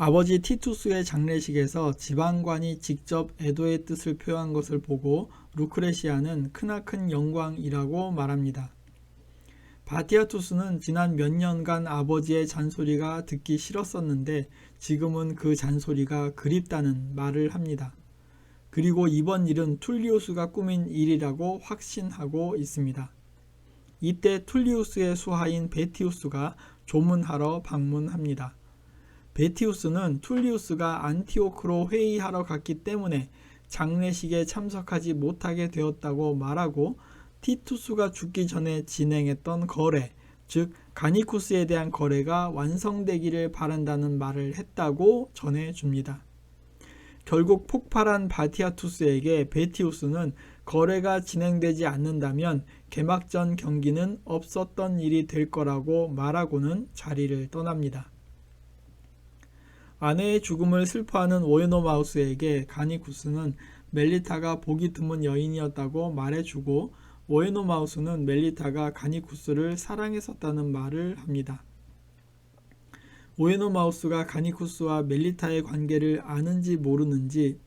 아버지 티투스의 장례식에서 지방관이 직접 애도의 뜻을 표한 것을 보고 루크레시아는 크나큰 영광이라고 말합니다. 바티아투스는 지난 몇 년간 아버지의 잔소리가 듣기 싫었었는데 지금은 그 잔소리가 그립다는 말을 합니다. 그리고 이번 일은 툴리우스가 꾸민 일이라고 확신하고 있습니다. 이때 툴리우스의 수하인 베티우스가 조문하러 방문합니다. 베티우스는 툴리우스가 안티오크로 회의하러 갔기 때문에 장례식에 참석하지 못하게 되었다고 말하고 티투스가 죽기 전에 진행했던 거래, 즉 가니쿠스에 대한 거래가 완성되기를 바란다는 말을 했다고 전해줍니다. 결국 폭발한 바티아투스에게 베티우스는 거래가 진행되지 않는다면 개막전 경기는 없었던 일이 될 거라고 말하고는 자리를 떠납니다. 아내의 죽음을 슬퍼하는 오에노마우스에게 가니쿠스는 멜리타가 보기 드문 여인이었다고 말해주고 오에노마우스는 멜리타가 가니쿠스를 사랑했었다는 말을 합니다. 오에노마우스가 가니쿠스와 멜리타의 관계를 아는지 모르는지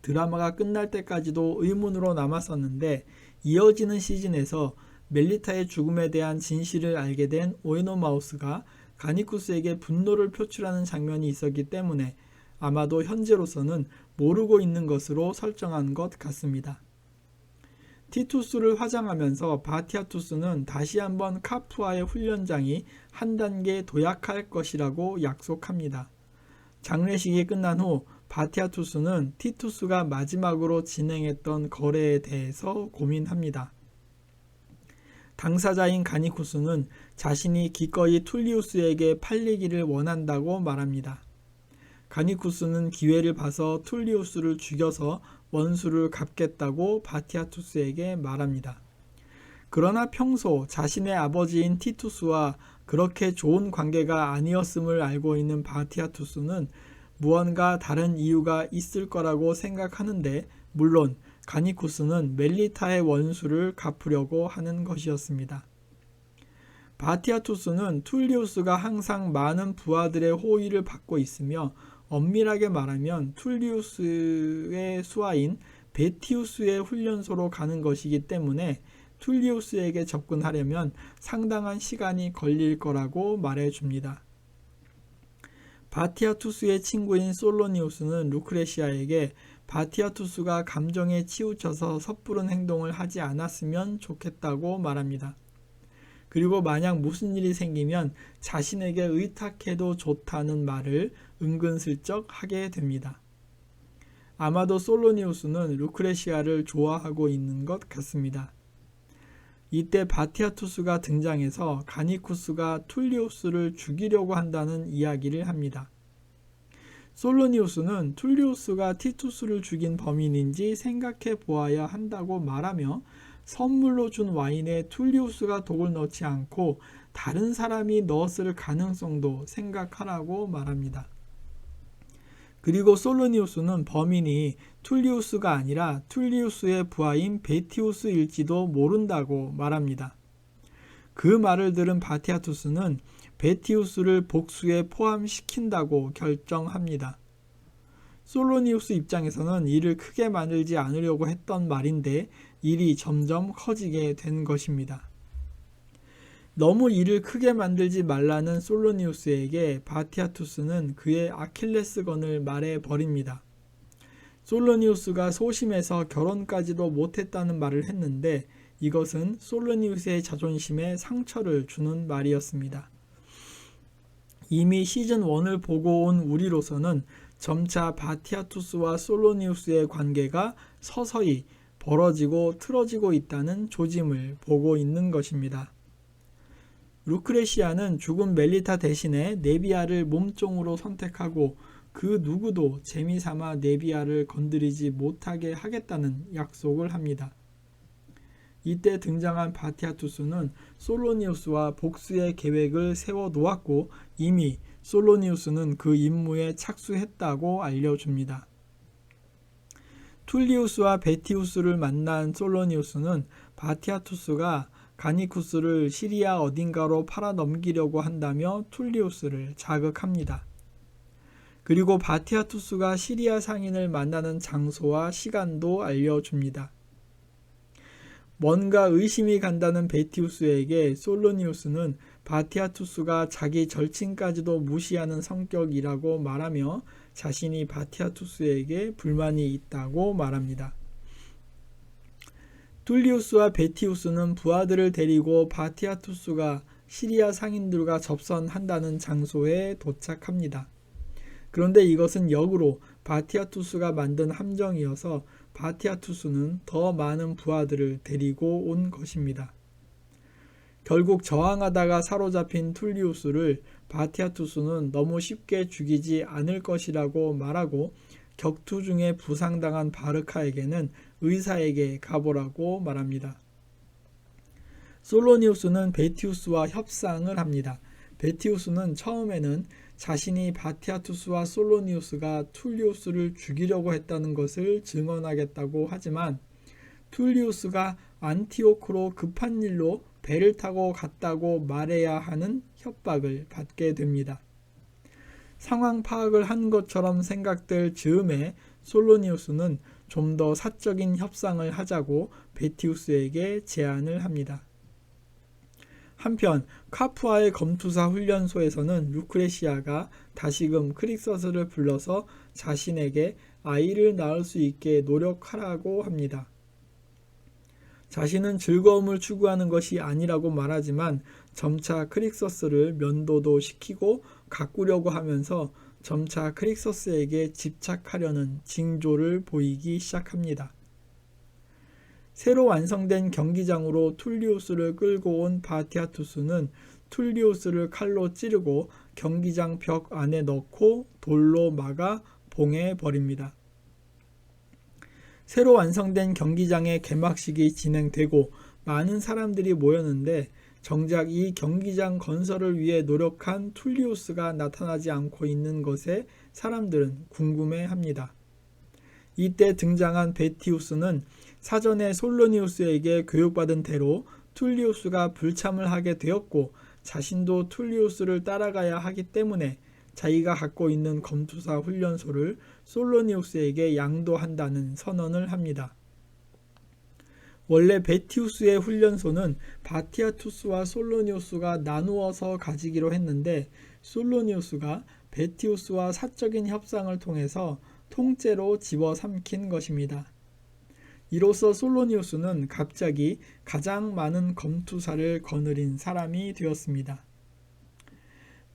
드라마가 끝날 때까지도 의문으로 남았었는데 이어지는 시즌에서 멜리타의 죽음에 대한 진실을 알게 된 오에노마우스가 가니쿠스에게 분노를 표출하는 장면이 있었기 때문에 아마도 현재로서는 모르고 있는 것으로 설정한 것 같습니다. 티투스를 화장하면서 바티아투스는 다시 한번 카프와의 훈련장이 한 단계 도약할 것이라고 약속합니다. 장례식이 끝난 후 바티아투스는 티투스가 마지막으로 진행했던 거래에 대해서 고민합니다. 당사자인 가니쿠스는 자신이 기꺼이 툴리우스에게 팔리기를 원한다고 말합니다. 가니쿠스는 기회를 봐서 툴리우스를 죽여서 원수를 갚겠다고 바티아투스에게 말합니다. 그러나 평소 자신의 아버지인 티투스와 그렇게 좋은 관계가 아니었음을 알고 있는 바티아투스는 무언가 다른 이유가 있을 거라고 생각하는데 물론 가니쿠스는 멜리타의 원수를 갚으려고 하는 것이었습니다. 바티아투스는 툴리우스가 항상 많은 부하들의 호의를 받고 있으며 엄밀하게 말하면 툴리우스의 수하인 베티우스의 훈련소로 가는 것이기 때문에 툴리우스에게 접근하려면 상당한 시간이 걸릴 거라고 말해줍니다. 바티아투스의 친구인 솔로니우스는 루크레시아에게 바티아투스가 감정에 치우쳐서 섣부른 행동을 하지 않았으면 좋겠다고 말합니다. 그리고 만약 무슨 일이 생기면 자신에게 의탁해도 좋다는 말을 은근슬쩍 하게 됩니다. 아마도 솔로니우스는 루크레시아를 좋아하고 있는 것 같습니다. 이때 바티아투스가 등장해서 가니쿠스가 툴리우스를 죽이려고 한다는 이야기를 합니다. 솔로니우스는 툴리우스가 티투스를 죽인 범인인지 생각해 보아야 한다고 말하며 선물로 준 와인에 툴리우스가 독을 넣지 않고 다른 사람이 넣었을 가능성도 생각하라고 말합니다. 그리고 솔로니우스는 범인이 툴리우스가 아니라 툴리우스의 부하인 베티우스일지도 모른다고 말합니다. 그 말을 들은 바티아투스는 베티우스를 복수에 포함시킨다고 결정합니다. 솔로니우스 입장에서는 일을 크게 만들지 않으려고 했던 말인데 일이 점점 커지게 된 것입니다. 너무 일을 크게 만들지 말라는 솔로니우스에게 바티아투스는 그의 아킬레스건을 말해버립니다. 솔로니우스가 소심해서 결혼까지도 못했다는 말을 했는데 이것은 솔로니우스의 자존심에 상처를 주는 말이었습니다. 이미 시즌 1을 보고 온 우리로서는 점차 바티아투스와 솔로니우스의 관계가 서서히 벌어지고 틀어지고 있다는 조짐을 보고 있는 것입니다. 루크레시아는 죽은 멜리타 대신에 네비아를 몸종으로 선택하고 그 누구도 재미삼아 네비아를 건드리지 못하게 하겠다는 약속을 합니다. 이때 등장한 바티아투스는 솔로니우스와 복수의 계획을 세워놓았고 이미 솔로니우스는 그 임무에 착수했다고 알려줍니다. 툴리우스와 베티우스를 만난 솔로니우스는 바티아투스가 가니쿠스를 시리아 어딘가로 팔아넘기려고 한다며 툴리우스를 자극합니다. 그리고 바티아투스가 시리아 상인을 만나는 장소와 시간도 알려줍니다. 뭔가 의심이 간다는 베티우스에게 솔로니우스는 바티아투스가 자기 절친까지도 무시하는 성격이라고 말하며 자신이 바티아투스에게 불만이 있다고 말합니다. 툴리우스와 베티우스는 부하들을 데리고 바티아투스가 시리아 상인들과 접선한다는 장소에 도착합니다. 그런데 이것은 역으로 바티아투스가 만든 함정이어서 바티아투스는 더 많은 부하들을 데리고 온 것입니다. 결국 저항하다가 사로잡힌 툴리우스를 바티아투스는 너무 쉽게 죽이지 않을 것이라고 말하고 격투 중에 부상당한 바르카에게는 의사에게 가보라고 말합니다. 솔로니우스는 베티우스와 협상을 합니다. 베티우스는 처음에는 자신이 바티아투스와 솔로니우스가 툴리우스를 죽이려고 했다는 것을 증언하겠다고 하지만 툴리우스가 안티오크로 급한 일로 배를 타고 갔다고 말해야 하는 협박을 받게 됩니다. 상황 파악을 한 것처럼 생각될 즈음에 솔로니우스는 좀 더 사적인 협상을 하자고 베티우스에게 제안을 합니다. 한편 카프아의 검투사 훈련소에서는 루크레시아가 다시금 크릭서스를 불러서 자신에게 아이를 낳을 수 있게 노력하라고 합니다. 자신은 즐거움을 추구하는 것이 아니라고 말하지만 점차 크릭서스를 면도도 시키고 가꾸려고 하면서 점차 크릭서스에게 집착하려는 징조를 보이기 시작합니다. 새로 완성된 경기장으로 툴리우스를 끌고 온 바티아투스는 툴리우스를 칼로 찌르고 경기장 벽 안에 넣고 돌로 막아 봉해버립니다. 새로 완성된 경기장의 개막식이 진행되고 많은 사람들이 모였는데 정작 이 경기장 건설을 위해 노력한 툴리우스가 나타나지 않고 있는 것에 사람들은 궁금해합니다. 이때 등장한 베티우스는 사전에 솔로니우스에게 교육받은 대로 툴리우스가 불참을 하게 되었고 자신도 툴리우스를 따라가야 하기 때문에 자기가 갖고 있는 검투사 훈련소를 솔로니우스에게 양도한다는 선언을 합니다. 원래 베티우스의 훈련소는 바티아투스와 솔로니우스가 나누어서 가지기로 했는데 솔로니우스가 베티우스와 사적인 협상을 통해서 통째로 집어삼킨 것입니다. 이로써 솔로니우스는 갑자기 가장 많은 검투사를 거느린 사람이 되었습니다.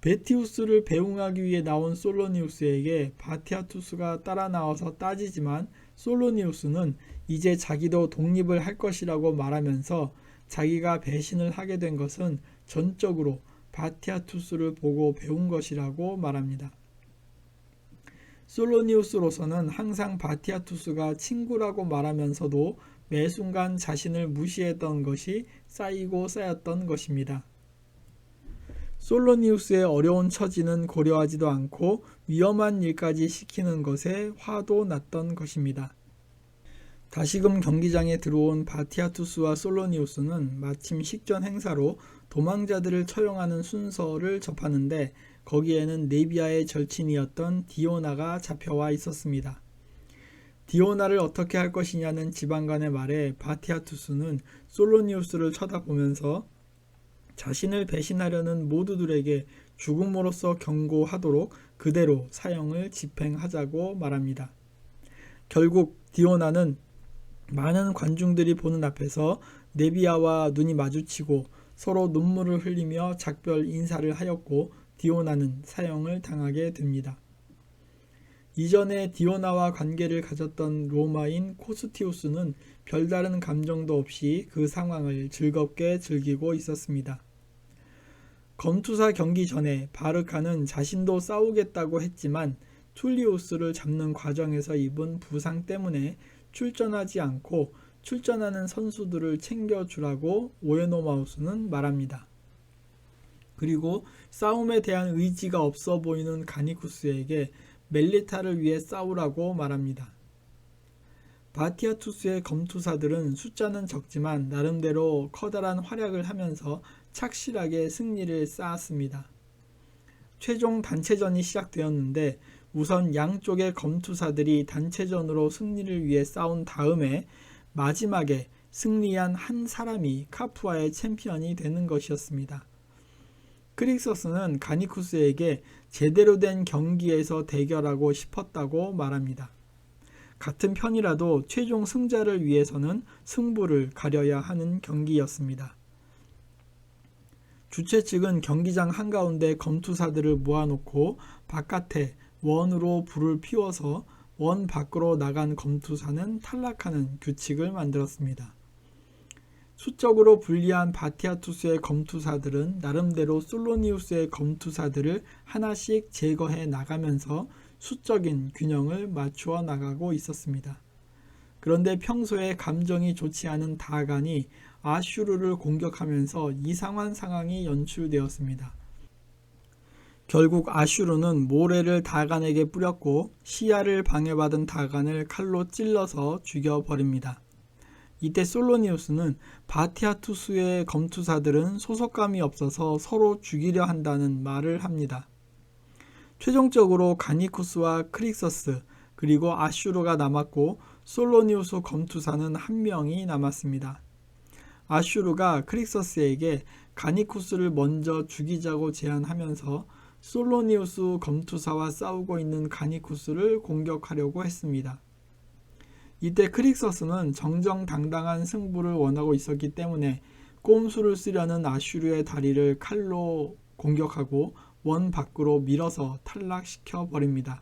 베티우스를 배웅하기 위해 나온 솔로니우스에게 바티아투스가 따라 나와서 따지지만 솔로니우스는 이제 자기도 독립을 할 것이라고 말하면서 자기가 배신을 하게 된 것은 전적으로 바티아투스를 보고 배운 것이라고 말합니다. 솔로니우스로서는 항상 바티아투스가 친구라고 말하면서도 매 순간 자신을 무시했던 것이 쌓이고 쌓였던 것입니다. 솔로니우스의 어려운 처지는 고려하지도 않고 위험한 일까지 시키는 것에 화도 났던 것입니다. 다시금 경기장에 들어온 바티아투스와 솔로니우스는 마침 식전 행사로 도망자들을 처형하는 순서를 접하는데 거기에는 네비아의 절친이었던 디오나가 잡혀와 있었습니다. 디오나를 어떻게 할 것이냐는 지방관의 말에 바티아투스는 솔로니우스를 쳐다보면서 자신을 배신하려는 모두들에게 죽음으로써 경고하도록 그대로 사형을 집행하자고 말합니다. 결국 디오나는 많은 관중들이 보는 앞에서 네비아와 눈이 마주치고 서로 눈물을 흘리며 작별 인사를 하였고 디오나는 사형을 당하게 됩니다. 이전에 디오나와 관계를 가졌던 로마인 코스티우스는 별다른 감정도 없이 그 상황을 즐겁게 즐기고 있었습니다. 검투사 경기 전에 바르카는 자신도 싸우겠다고 했지만 툴리우스를 잡는 과정에서 입은 부상 때문에 출전하지 않고 출전하는 선수들을 챙겨주라고 오에노마우스는 말합니다. 그리고 싸움에 대한 의지가 없어 보이는 가니쿠스에게 멜리타를 위해 싸우라고 말합니다. 바티아투스의 검투사들은 숫자는 적지만 나름대로 커다란 활약을 하면서 착실하게 승리를 쌓았습니다. 최종 단체전이 시작되었는데 우선 양쪽의 검투사들이 단체전으로 승리를 위해 싸운 다음에 마지막에 승리한 한 사람이 카푸아의 챔피언이 되는 것이었습니다. 크릭서스는 가니쿠스에게 제대로 된 경기에서 대결하고 싶었다고 말합니다. 같은 편이라도 최종 승자를 위해서는 승부를 가려야 하는 경기였습니다. 주최 측은 경기장 한가운데 검투사들을 모아놓고 바깥에 원으로 불을 피워서 원 밖으로 나간 검투사는 탈락하는 규칙을 만들었습니다. 수적으로 불리한 바티아투스의 검투사들은 나름대로 솔로니우스의 검투사들을 하나씩 제거해 나가면서 수적인 균형을 맞추어 나가고 있었습니다. 그런데 평소에 감정이 좋지 않은 다간이 아슈르를 공격하면서 이상한 상황이 연출되었습니다. 결국 아슈르는 모래를 다간에게 뿌렸고 시야를 방해받은 다간을 칼로 찔러서 죽여버립니다. 이때 솔로니우스는 바티아투스의 검투사들은 소속감이 없어서 서로 죽이려 한다는 말을 합니다. 최종적으로 가니쿠스와 크릭서스 그리고 아슈르가 남았고 솔로니우스 검투사는 한 명이 남았습니다. 아슈르가 크릭서스에게 가니쿠스를 먼저 죽이자고 제안하면서 솔로니우스 검투사와 싸우고 있는 가니쿠스를 공격하려고 했습니다. 이때 크릭서스는 정정당당한 승부를 원하고 있었기 때문에 꼼수를 쓰려는 아슈르의 다리를 칼로 공격하고 원 밖으로 밀어서 탈락시켜 버립니다.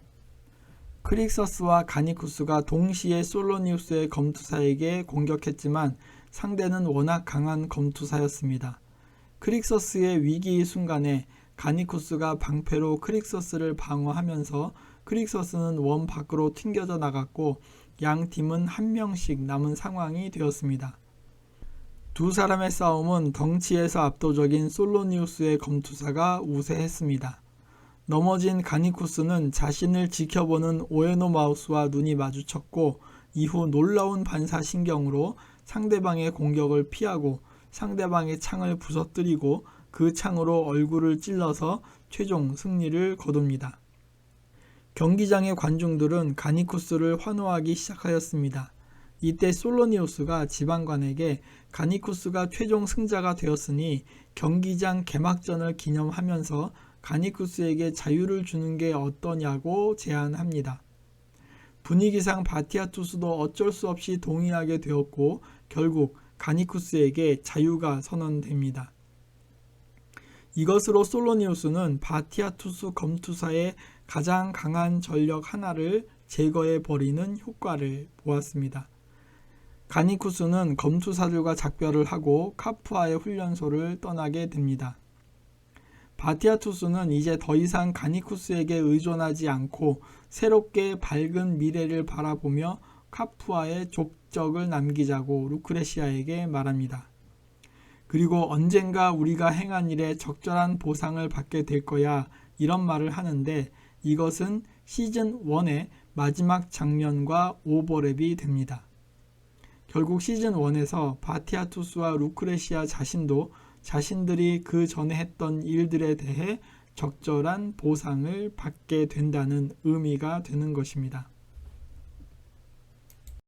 크릭서스와 가니쿠스가 동시에 솔로니우스의 검투사에게 공격했지만 상대는 워낙 강한 검투사였습니다. 크릭서스의 위기의 순간에 가니쿠스가 방패로 크릭서스를 방어하면서 크릭서스는 원 밖으로 튕겨져 나갔고 양 팀은 한 명씩 남은 상황이 되었습니다. 두 사람의 싸움은 덩치에서 압도적인 솔로니우스의 검투사가 우세했습니다. 넘어진 가니쿠스는 자신을 지켜보는 오에노마우스와 눈이 마주쳤고 이후 놀라운 반사신경으로 상대방의 공격을 피하고 상대방의 창을 부서뜨리고 그 창으로 얼굴을 찔러서 최종 승리를 거둡니다. 경기장의 관중들은 가니쿠스를 환호하기 시작하였습니다. 이때 솔로니우스가 지방관에게 가니쿠스가 최종 승자가 되었으니 경기장 개막전을 기념하면서 가니쿠스에게 자유를 주는 게 어떠냐고 제안합니다. 분위기상 바티아투스도 어쩔 수 없이 동의하게 되었고 결국 가니쿠스에게 자유가 선언됩니다. 이것으로 솔로니우스는 바티아투스 검투사의 가장 강한 전력 하나를 제거해버리는 효과를 보았습니다. 가니쿠스는 검투사들과 작별을 하고 카푸아의 훈련소를 떠나게 됩니다. 바티아투스는 이제 더 이상 가니쿠스에게 의존하지 않고 새롭게 밝은 미래를 바라보며 카푸아의 족적을 남기자고 루크레시아에게 말합니다. 그리고 언젠가 우리가 행한 일에 적절한 보상을 받게 될 거야 이런 말을 하는데 이것은 시즌 1의 마지막 장면과 오버랩이 됩니다. 결국 시즌 1에서 바티아투스와 루크레시아 자신도 자신들이 그 전에 했던 일들에 대해 적절한 보상을 받게 된다는 의미가 되는 것입니다.